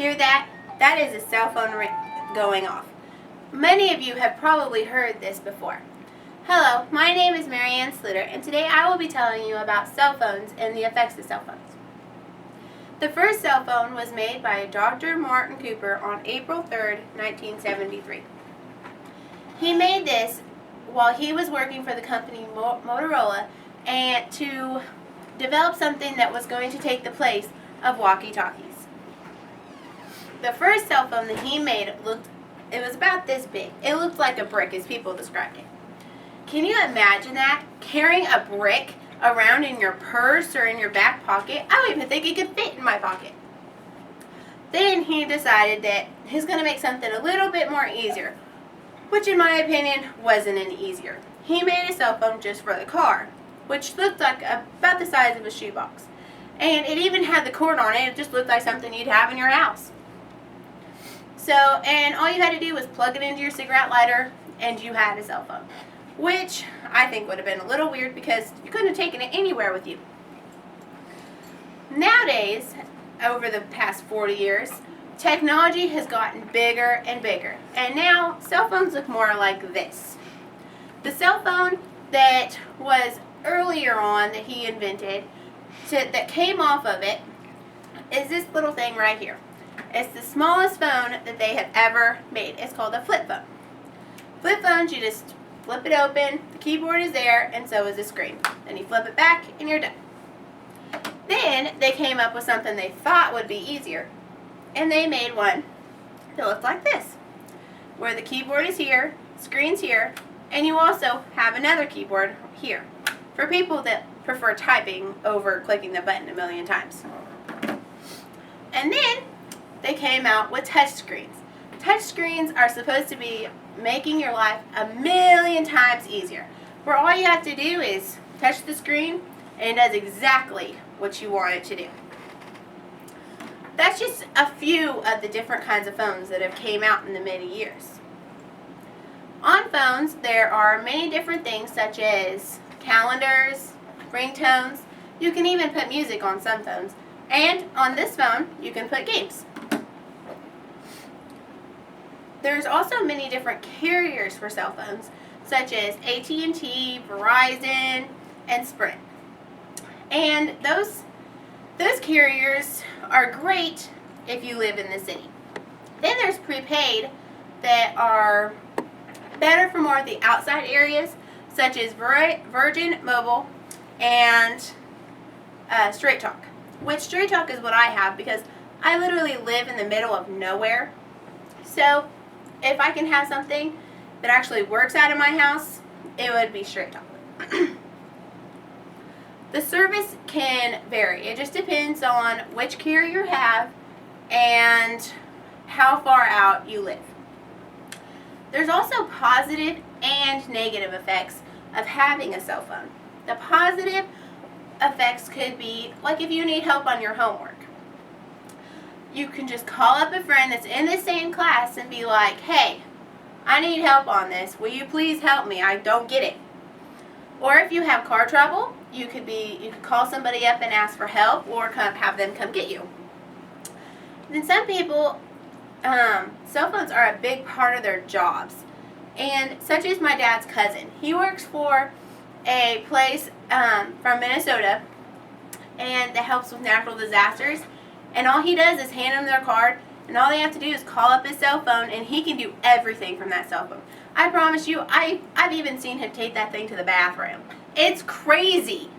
Hear that? That is a cell phone going off. Many of you have probably heard this before. Hello, my name is Schlueter, and today I will be telling you about cell phones and the effects of cell phones. The first cell phone was made by Dr. Martin Cooper on April 3rd, 1973. He made this while he was working for the company Motorola and to develop something that was going to take the place of walkie-talkies. The first cell phone that he made it was about this big. It looked like a brick, as people described it. Can you imagine that? Carrying a brick around in your purse or in your back pocket? I don't even think it could fit in my pocket. Then he decided that he's going to make something a little bit more easier, which in my opinion wasn't any easier. He made a cell phone just for the car, which looked like about the size of a shoebox. And it even had the cord on it. It just looked like something you'd have in your house. And all you had to do was plug it into your cigarette lighter and you had a cell phone, which I think would have been a little weird because you couldn't have taken it anywhere with you. Nowadays, over the past 40 years, technology has gotten bigger and bigger, and now cell phones look more like this. The cell phone that was earlier on that he invented, that came off of it, is this little thing right here. It's the smallest phone that they have ever made. It's called a flip phone. Flip phones, you just flip it open, the keyboard is there, and so is the screen. Then you flip it back, and you're done. Then they came up with something they thought would be easier, and they made one that looked like this, where the keyboard is here, screen's here, and you also have another keyboard here, for people that prefer typing over clicking the button a million times. And then they came out with touch screens. Touch screens are supposed to be making your life a million times easier, where all you have to do is touch the screen and it does exactly what you want it to do. That's just a few of the different kinds of phones that have came out in the many years. On phones, there are many different things such as calendars, ringtones. You can even put music on some phones. And on this phone, you can put games. There's also many different carriers for cell phones, such as AT&T, Verizon, and Sprint. And those carriers are great if you live in the city. Then there's prepaid that are better for more of the outside areas, such as Virgin Mobile and Straight Talk. Which Straight Talk is what I have because I literally live in the middle of nowhere. So if I can have something that actually works out of my house, it would be Straight Talk. The service can vary. It just depends on which carrier you have and how far out you live. There's also positive and negative effects of having a cell phone. The positive effects could be like if you need help on your homework. You can just call up a friend that's in the same class and be like, hey, I need help on this. Will you please help me? I don't get it. Or if you have car trouble, you could call somebody up and ask for help or have them come get you. Then some people, cell phones are a big part of their jobs. And such as my dad's cousin. He works for a place from Minnesota and that helps with natural disasters. And all he does is hand them their card, and all they have to do is call up his cell phone, and he can do everything from that cell phone. I promise you, I've even seen him take that thing to the bathroom. It's crazy.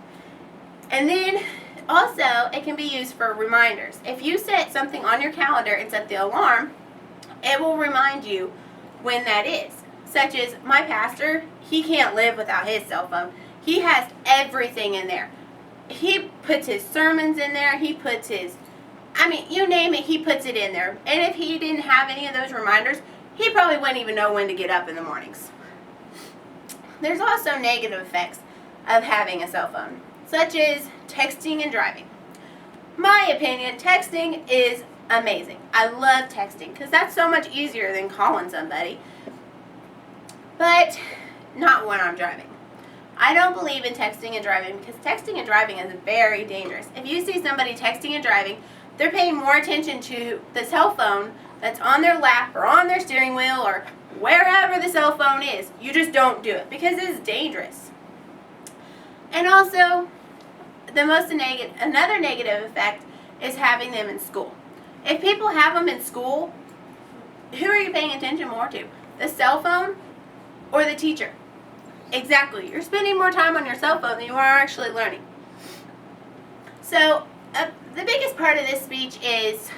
And then also, it can be used for reminders. If you set something on your calendar and set the alarm, it will remind you when that is. Such as my pastor, he can't live without his cell phone. He has everything in there. He puts his sermons in there. He puts you name it, he puts it in there. And if he didn't have any of those reminders, he probably wouldn't even know when to get up in the mornings. There's also negative effects of having a cell phone, such as texting and driving. My opinion, texting is amazing. I love texting because that's so much easier than calling somebody. But not when I'm driving. I don't believe in texting and driving because texting and driving is very dangerous. If you see somebody texting and driving, they're paying more attention to the cell phone that's on their lap or on their steering wheel or wherever the cell phone is. You just don't do it because it is dangerous. And also, another negative effect is having them in school. If people have them in school, who are you paying attention more to? The cell phone or the teacher? Exactly. You're spending more time on your cell phone than you are actually learning. So, the biggest part of this speech is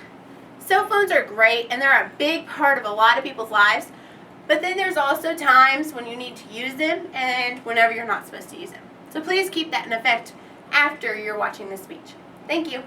cell phones are great and they're a big part of a lot of people's lives, but then there's also times when you need to use them and whenever you're not supposed to use them. So please keep that in effect after you're watching this speech. Thank you.